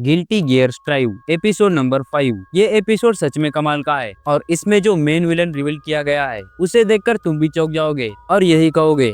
Guilty gear strive episode number 5। ये episode सच में कमाल का है और इसमें जो मेन विलन रिवील किया गया है उसे देखकर तुम भी चौंक जाओगे और यही कहोगे।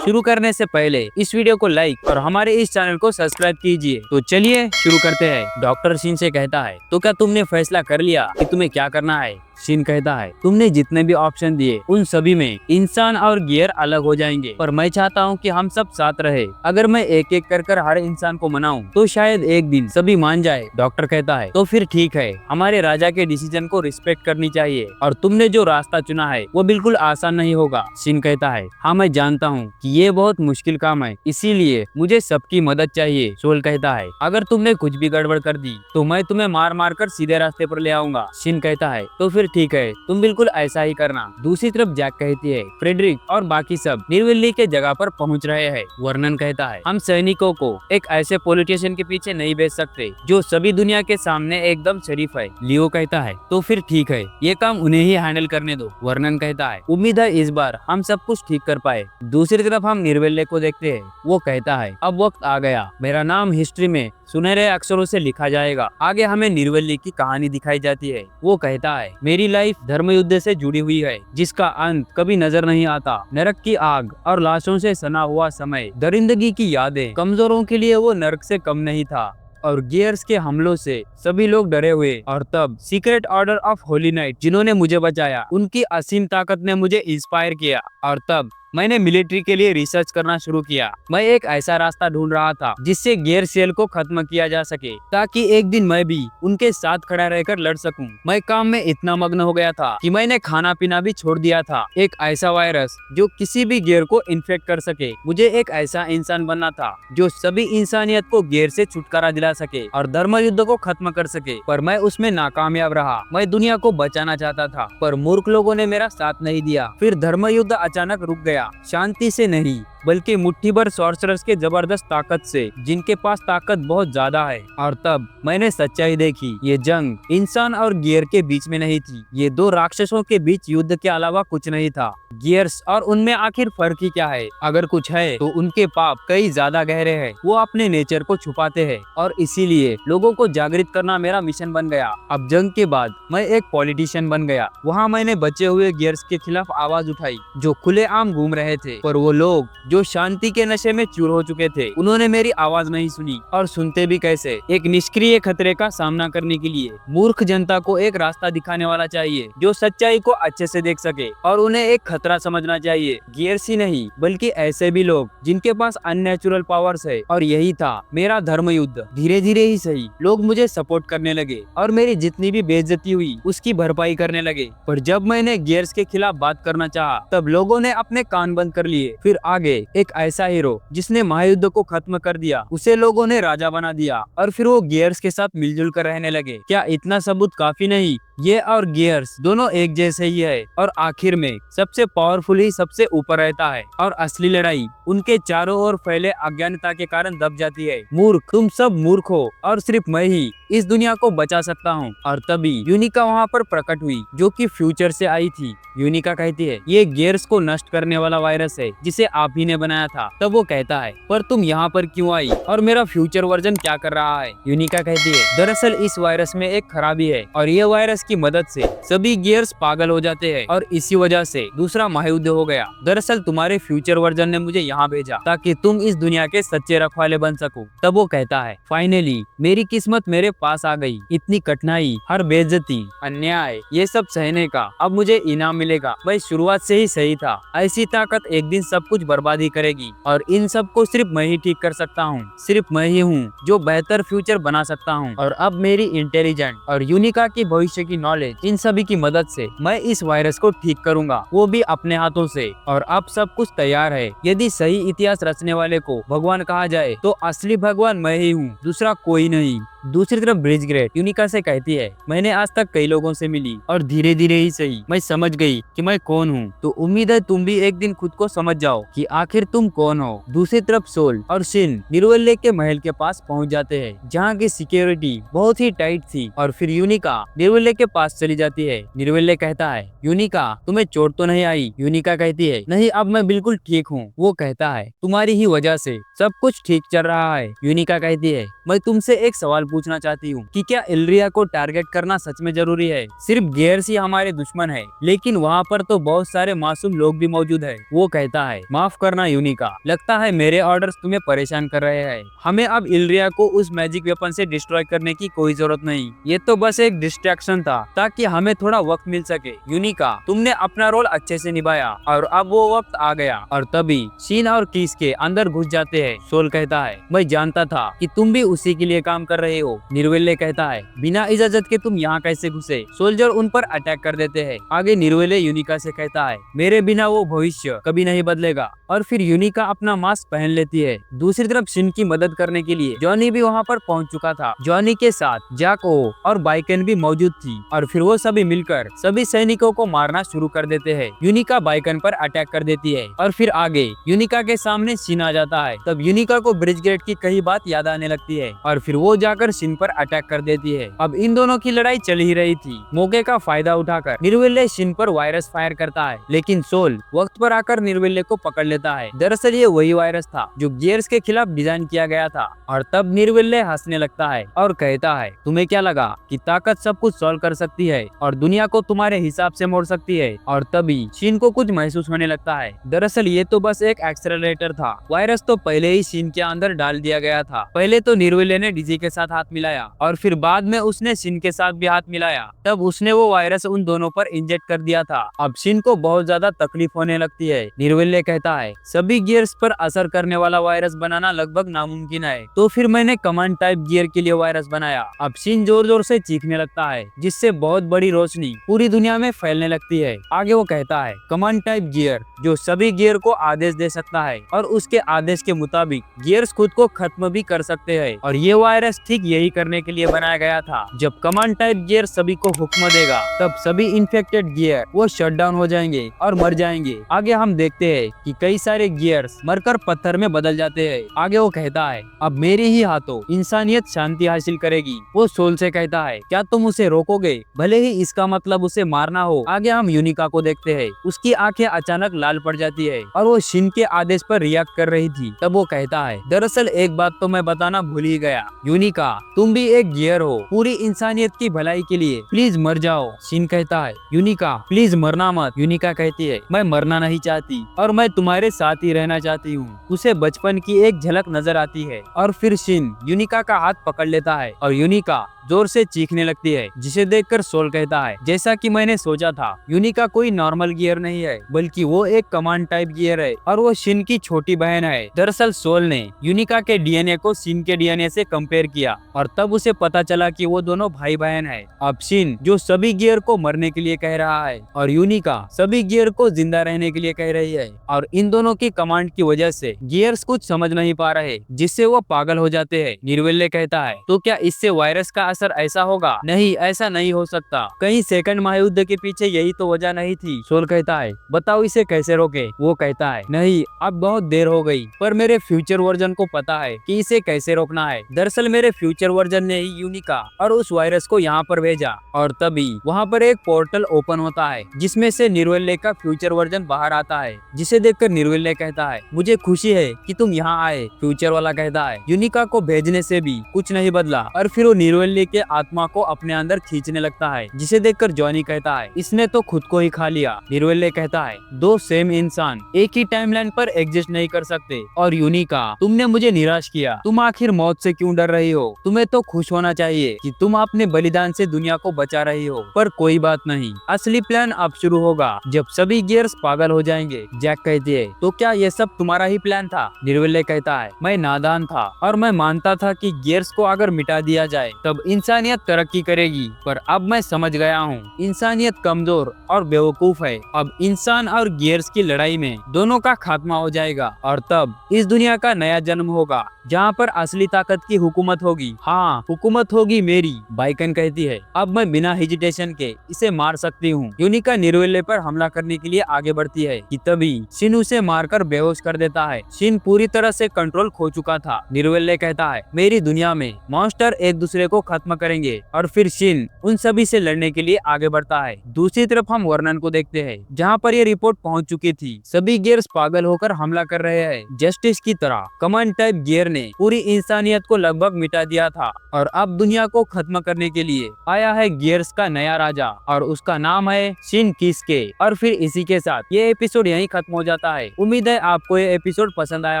शुरू करने से पहले इस वीडियो को लाइक और हमारे इस चैनल को सब्सक्राइब कीजिए। तो चलिए शुरू करते हैं। डॉक्टर शिन से कहता है, तो क्या तुमने फैसला कर लिया कि तुम्हें क्या करना है? शिन कहता है, तुमने जितने भी ऑप्शन दिए उन सभी में इंसान और गियर अलग हो जाएंगे, पर मैं चाहता हूँ कि हम सब साथ रहे। अगर मैं एक एक कर हर इंसान को मनाऊं तो शायद एक दिन सभी मान जाए। डॉक्टर कहता है, तो फिर ठीक है, हमारे राजा के डिसीजन को रिस्पेक्ट करनी चाहिए और तुमने जो रास्ता चुना है वो बिल्कुल आसान नहीं होगा। शिन कहता है, हाँ मैं जानता हूँ कि ये बहुत मुश्किल काम है, इसीलिए मुझे सबकी मदद चाहिए। सोल कहता है, अगर तुमने कुछ भी गड़बड़ कर दी तो मैं तुम्हें मार मार कर सीधे रास्ते पर ले आऊंगा। शिन कहता है, तो फिर ठीक है, तुम बिल्कुल ऐसा ही करना। दूसरी तरफ जैक कहती है, फ्रेडरिक और बाकी सब निर्विल्ली के जगह पर पहुंच रहे हैं। वर्नन कहता है, हम सैनिकों को एक ऐसे पॉलिटिशियन के पीछे नहीं भेज सकते जो सभी दुनिया के सामने एकदम शरीफ है। लियो कहता है, तो फिर ठीक है, ये काम उन्हें ही हैंडल करने दो। वर्नन कहता है, उम्मीद है इस बार हम सब कुछ ठीक कर पाए। दूसरी तरफ हम निर्विल्ले को देखते हैं। वो कहता है, अब वक्त आ गया, मेरा नाम हिस्ट्री में सुनहरे अक्षरों से लिखा जाएगा। आगे हमें निर्विल्ली की कहानी दिखाई जाती है। वो कहता है, मेरी लाइफ धर्म युद्ध से जुड़ी हुई है जिसका अंत कभी नजर नहीं आता। नरक की आग और लाशों से सना हुआ समय, दरिंदगी की यादें, कमजोरों के लिए वो नरक से कम नहीं था। और गियर्स के हमलों से सभी लोग डरे हुए। और तब secret order of Holi night जिन्होंने मुझे बचाया, उनकी असीम ताकत ने मुझे इंस्पायर किया। और तब मैंने मिलिट्री के लिए रिसर्च करना शुरू किया। मैं एक ऐसा रास्ता ढूंढ रहा था जिससे गियर सेल को खत्म किया जा सके, ताकि एक दिन मैं भी उनके साथ खड़ा रहकर लड़ सकूं। मैं काम में इतना मग्न हो गया था कि मैंने खाना पीना भी छोड़ दिया था। एक ऐसा वायरस जो किसी भी गियर को इन्फेक्ट कर सके। मुझे एक ऐसा इंसान बनना था जो सभी इंसानियत को गियर से छुटकारा दिला सके और धर्म युद्ध को खत्म कर सके। पर मैं उसमें नाकामयाब रहा। मैं दुनिया को बचाना चाहता था, पर मूर्ख लोगों ने मेरा साथ नहीं दिया। फिर धर्म युद्ध अचानक रुक गया, शांति से नहीं बल्कि मुट्ठी भर सॉर्सरर्स के जबरदस्त ताकत से, जिनके पास ताकत बहुत ज्यादा है। और तब मैंने सच्चाई देखी, ये जंग इंसान और गियर के बीच में नहीं थी, ये दो राक्षसों के बीच युद्ध के अलावा कुछ नहीं था। गियर्स और उनमें आखिर फर्क ही क्या है? अगर कुछ है तो उनके पाप कई ज्यादा गहरे हैं। वो अपने नेचर को छुपाते हैं और इसीलिए लोगों को जागृत करना मेरा मिशन बन गया। अब जंग के बाद मैं एक पॉलिटिशियन बन गया। वहाँ मैंने बचे हुए गियर्स के खिलाफ आवाज उठाई जो खुलेआम घूम रहे थे, पर वो लोग जो शांति के नशे में चूर हो चुके थे, उन्होंने मेरी आवाज नहीं सुनी। और सुनते भी कैसे? एक निष्क्रिय खतरे का सामना करने के लिए मूर्ख जनता को एक रास्ता दिखाने वाला चाहिए जो सच्चाई को अच्छे से देख सके और उन्हें एक खतरा समझना चाहिए। गियर्स ही नहीं बल्कि ऐसे भी लोग जिनके पास अननेचुरल पावर्स है। और यही था मेरा धर्म युद्ध। धीरे धीरे ही सही, लोग मुझे सपोर्ट करने लगे और मेरी जितनी भी बेइज्जती हुई उसकी भरपाई करने लगे। पर जब मैंने गियर्स के खिलाफ बात करना चाहा, तब लोगों ने अपने कान बंद कर लिए। फिर आगे एक ऐसा हीरो जिसने महायुद्ध को खत्म कर दिया, उसे लोगों ने राजा बना दिया और फिर वो गियर्स के साथ मिलजुल कर रहने लगे। क्या इतना सबूत काफी नहीं? ये और गियर्स दोनों एक जैसे ही है और आखिर में सबसे पावरफुल ही सबसे ऊपर रहता है और असली लड़ाई उनके चारों ओर फैले अज्ञानता के कारण दब जाती है। मूर्ख, तुम सब मूर्ख हो और सिर्फ मैं ही इस दुनिया को बचा सकता हूँ। और तभी यूनिका वहाँ पर प्रकट हुई जो कि फ्यूचर से आई थी। यूनिका कहती है, ये गियर्स को नष्ट करने वाला वायरस है जिसे आप ही ने बनाया था। तब वो कहता है, पर तुम यहाँ पर क्यों आई और मेरा फ्यूचर वर्जन क्या कर रहा है? यूनिका कहती है, दरअसल इस वायरस में एक खराबी है और ये वायरस की मदद से सभी गियर्स पागल हो जाते हैं और इसी वजह से दूसरा महायुद्ध हो गया। दरअसल तुम्हारे फ्यूचर वर्जन ने मुझे यहाँ भेजा ताकि तुम इस दुनिया के सच्चे रखवाले बन सको। तब वो कहता है, फाइनली मेरी किस्मत मेरे पास आ गई। इतनी कठिनाई, हर बेइज्जती, अन्याय, ये सब सहने का अब मुझे इनाम मिलेगा। मैं शुरुआत से ही सही था। ऐसी ताकत एक दिन सब कुछ बर्बादी करेगी और इन सब को सिर्फ मैं ही ठीक कर सकता हूँ। सिर्फ मैं ही हूँ जो बेहतर फ्यूचर बना सकता हूँ। और अब मेरी इंटेलिजेंट और यूनिका की भविष्य की नॉलेज, इन सभी की मदद से मैं इस वायरस को ठीक करूंगा, वो भी अपने हाथों से। और अब सब कुछ तैयार है। यदि सही इतिहास रचने वाले को भगवान कहा जाए तो असली भगवान मैं ही हूँ, दूसरा कोई नहीं। दूसरी तरफ ब्रिज ग्रेट यूनिका से कहती है, मैंने आज तक कई लोगों से मिली और धीरे धीरे ही सही मैं समझ गई कि मैं कौन हूँ, तो उम्मीद है तुम भी एक दिन खुद को समझ जाओ कि आखिर तुम कौन हो। दूसरी तरफ सोल और शिन निर्वेल्ले के महल के पास पहुँच जाते हैं, जहाँ की सिक्योरिटी बहुत ही टाइट थी, और फिर यूनिका निर्वेल्ले के पास चली जाती है। निर्वेल्ले कहता है, यूनिका तुम्हें चोट तो नहीं आई? यूनिका कहती है, नहीं अब मैं बिल्कुल ठीक हूँ। वो कहता है, तुम्हारी ही वजह से सब कुछ ठीक चल रहा है। यूनिका कहती है, मैं तुमसे एक सवाल पूछना चाहती हूँ कि क्या इल्ड्रिया को टारगेट करना सच में जरूरी है? सिर्फ गेयर्स ही हमारे दुश्मन है, लेकिन वहाँ पर तो बहुत सारे मासूम लोग भी मौजूद है। वो कहता है, माफ करना यूनिका, लगता है मेरे ऑर्डर्स तुम्हें परेशान कर रहे हैं। हमें अब इल्ड्रिया को उस मैजिक वेपन से डिस्ट्रॉय करने की कोई जरूरत नहीं, ये तो बस एक डिस्ट्रैक्शन था ताकि हमें थोड़ा वक्त मिल सके। यूनिका तुमने अपना रोल अच्छे से निभाया और अब वो वक्त आ गया। और तभी शीन और किस के अंदर घुस जाते हैं। सोल कहता है, मैं जानता था कि तुम भी उसी के लिए काम कर रहे हो। निर्वेल्ले कहता है, बिना इजाजत के तुम यहाँ कैसे घुसे? सोल्जर उन पर अटैक कर देते हैं। आगे निर्वेल्ले यूनिका से कहता है, मेरे बिना वो भविष्य कभी नहीं बदलेगा। और फिर यूनिका अपना मास्क पहन लेती है। दूसरी तरफ शिन की मदद करने के लिए जॉनी भी वहाँ पर पहुँच चुका था। जॉनी के साथ जैक ओ और बाइकन भी मौजूद थी, और फिर वो सभी मिलकर सभी सैनिकों को मारना शुरू कर देते हैं। यूनिका बाइकन पर अटैक कर देती है, और फिर आगे यूनिका के सामने शिन आ जाता है। तब यूनिका को ब्रिज गेट की कई बात याद आने लगती है, और फिर वो जाकर शिन पर अटैक कर देती है। अब इन दोनों की लड़ाई चल ही रही थी। मौके का फायदा उठाकर निर्वेल्ले शिन पर वायरस फायर करता है, लेकिन सोल वक्त पर आकर निर्वेल्ले को पकड़ लेता है। दरअसल ये वही वायरस था जो गियर्स के खिलाफ डिजाइन किया गया था। और तब निर्वेल्ले हंसने लगता है और कहता है, तुम्हें क्या लगा कि ताकत सब कुछ सॉल्व कर सकती है और दुनिया को तुम्हारे हिसाब से मोड़ सकती है? और तभी शिन को कुछ महसूस होने लगता है। दरअसल ये तो बस एक एक्सेलरेटर था। वायरस तो पहले ही शिन के अंदर डाल दिया गया था। पहले तो निर्वेल्ले ने डीजी के साथ हाथ मिलाया, और फिर बाद में उसने शिन के साथ भी हाथ मिलाया। तब उसने वो वायरस उन दोनों पर इंजेक्ट कर दिया था। अब शिन को बहुत ज्यादा तकलीफ होने लगती है। निर्वेल्ले कहता है, सभी गियर्स पर असर करने वाला वायरस बनाना लगभग नामुमकिन है, तो फिर मैंने कमांड टाइप गियर के लिए वायरस बनाया। अब शिन जोर जोर से चीखने लगता है, जिससे बहुत बड़ी रोशनी पूरी दुनिया में फैलने लगती है। आगे वो कहता है, कमांड टाइप गियर जो सभी गियर को आदेश दे सकता है, और उसके आदेश के मुताबिक गियर्स खुद को खत्म भी कर सकते हैं। और ये वायरस ठीक यही करने के लिए बनाया गया था। जब कमांड टाइप गियर सभी को हुक्म देगा, तब सभी इन्फेक्टेड गियर वो शट डाउन हो जाएंगे और मर जाएंगे। आगे हम देखते हैं कि कई सारे गियर्स मरकर पत्थर में बदल जाते हैं। आगे वो कहता है, अब मेरे ही हाथों इंसानियत शांति हासिल करेगी। वो सोल से कहता है, क्या तुम उसे रोकोगे, भले ही इसका मतलब उसे मारना हो? आगे हम यूनिका को देखते हैं। उसकी आंखें अचानक लाल पड़ जाती है और वो शिन के आदेश पर रिएक्ट कर रही थी। तब वो कहता है, दरअसल एक बात तो मैं बताना भूल ही गया, यूनिका तुम भी एक गियर हो, पूरी इंसानियत की भलाई के लिए प्लीज मर जाओ। शिन कहता है, यूनिका प्लीज मरना मत। यूनिका कहती है, मैं मरना नहीं चाहती और मैं तुम्हारे साथ ही रहना चाहती हूँ। उसे बचपन की एक झलक नजर आती है, और फिर शिन यूनिका का हाथ पकड़ लेता है और यूनिका जोर से चीखने लगती है, जिसे देखकर सोल कहता है, जैसा कि मैंने सोचा था, यूनिका कोई नॉर्मल गियर नहीं है, बल्कि वो एक कमांड टाइप गियर है, और वो शिन की छोटी बहन है। दरअसल सोल ने यूनिका के डीएनए को शिन के डीएनए से कंपेयर किया, और तब उसे पता चला कि वो दोनों भाई बहन है। अब शिन जो सभी गियर को मरने के लिए कह रहा है, और यूनिका सभी गियर को जिंदा रहने के लिए कह रही है, और इन दोनों की कमांड की वजह से गियर्स कुछ समझ नहीं पा रहे, जिससे वो पागल हो जाते हैं। निर्वेल्ले कहता है, तो क्या इससे वायरस का असर ऐसा होगा? नहीं, ऐसा नहीं हो सकता। कहीं सेकंड महायुद्ध के पीछे यही तो वजह नहीं थी। सोल कहता है, बताओ इसे कैसे रोके? वो कहता है, नहीं अब बहुत देर हो गई, पर मेरे फ्यूचर वर्जन को पता है कि इसे कैसे रोकना है। दरअसल मेरे फ्यूचर वर्जन ने ही यूनिका और उस वायरस को यहाँ पर भेजा, और तभी वहाँ पर एक पोर्टल ओपन होता है, जिसमें से निर्वेल्ले का फ्यूचर वर्जन बाहर आता है, जिसे देखकर निर्वेल्ले कहता है, मुझे खुशी है कि तुम यहाँ आए। फ्यूचर वाला कहता है, यूनिका को भेजने से भी कुछ नहीं बदला, और फिर वो निर्वेल्ले के आत्मा को अपने अंदर खींचने लगता है, जिसे देखकर जॉनी कहता है, इसने तो खुद को ही खा लिया। निर्वेल्ले कहता है, दो सेम इंसान एक ही टाइमलाइन पर एग्जिस्ट नहीं कर सकते। और यूनिका तुमने मुझे निराश किया, तुम आखिर मौत से क्यों डर रही हो? तुम्हें तो खुश होना चाहिए कि तुम अपने बलिदान से दुनिया को बचा रही हो। पर कोई बात नहीं, असली प्लान अब शुरू होगा जब सभी गियर्स पागल हो जाएंगे। जैक कहती है, तो क्या ये सब तुम्हारा ही प्लान था? निर्वेल्ले कहता है, मैं नादान था और मैं मानता था कि गियर्स को अगर मिटा दिया जाए तब इंसानियत तरक्की करेगी, पर अब मैं समझ गया हूँ इंसानियत कमजोर और बेवकूफ है। अब इंसान और गियर्स की लड़ाई में दोनों का खात्मा हो जाएगा और तब इस दुनिया का नया जन्म होगा जहाँ पर असली ताकत की हुकूमत होगी। हाँ, हुकूमत होगी मेरी, बाइकन कहती है। अब मैं बिना हेजिटेशन के इसे मार सकती हूँ। यूनिका निरोले पर हमला करने के लिए आगे बढ़ती है कि तभी शिन उसे मारकर बेहोश कर देता है। शिन पूरी तरह से कंट्रोल खो चुका था। निरोले कहता है मेरी दुनिया में मॉन्स्टर एक दूसरे को खत्म करेंगे और फिर शिन उन सभी से लड़ने के लिए आगे बढ़ता है। दूसरी तरफ हम वर्नन को देखते हैं जहाँ पर ये रिपोर्ट पहुँच चुकी थी। सभी गियर्स पागल होकर हमला कर रहे हैं जस्टिस की तरह। कमांड टाइप गियर ने पूरी इंसानियत को लगभग मिटा दिया था और अब दुनिया को खत्म करने के लिए आया है गियर्स का नया राजा और उसका नाम है शिन किसके। और फिर इसी के साथ ये एपिसोड यहीं खत्म हो जाता है। उम्मीद है आपको ये एपिसोड पसंद आया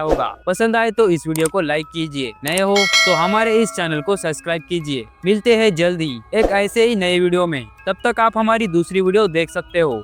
होगा। पसंद आए तो इस वीडियो को लाइक कीजिए, नए हो तो हमारे इस चैनल को सब्सक्राइब कीजिए। मिलते हैं जल्द ही एक ऐसे ही नए वीडियो में। तब तक आप हमारी दूसरी वीडियो देख सकते हो।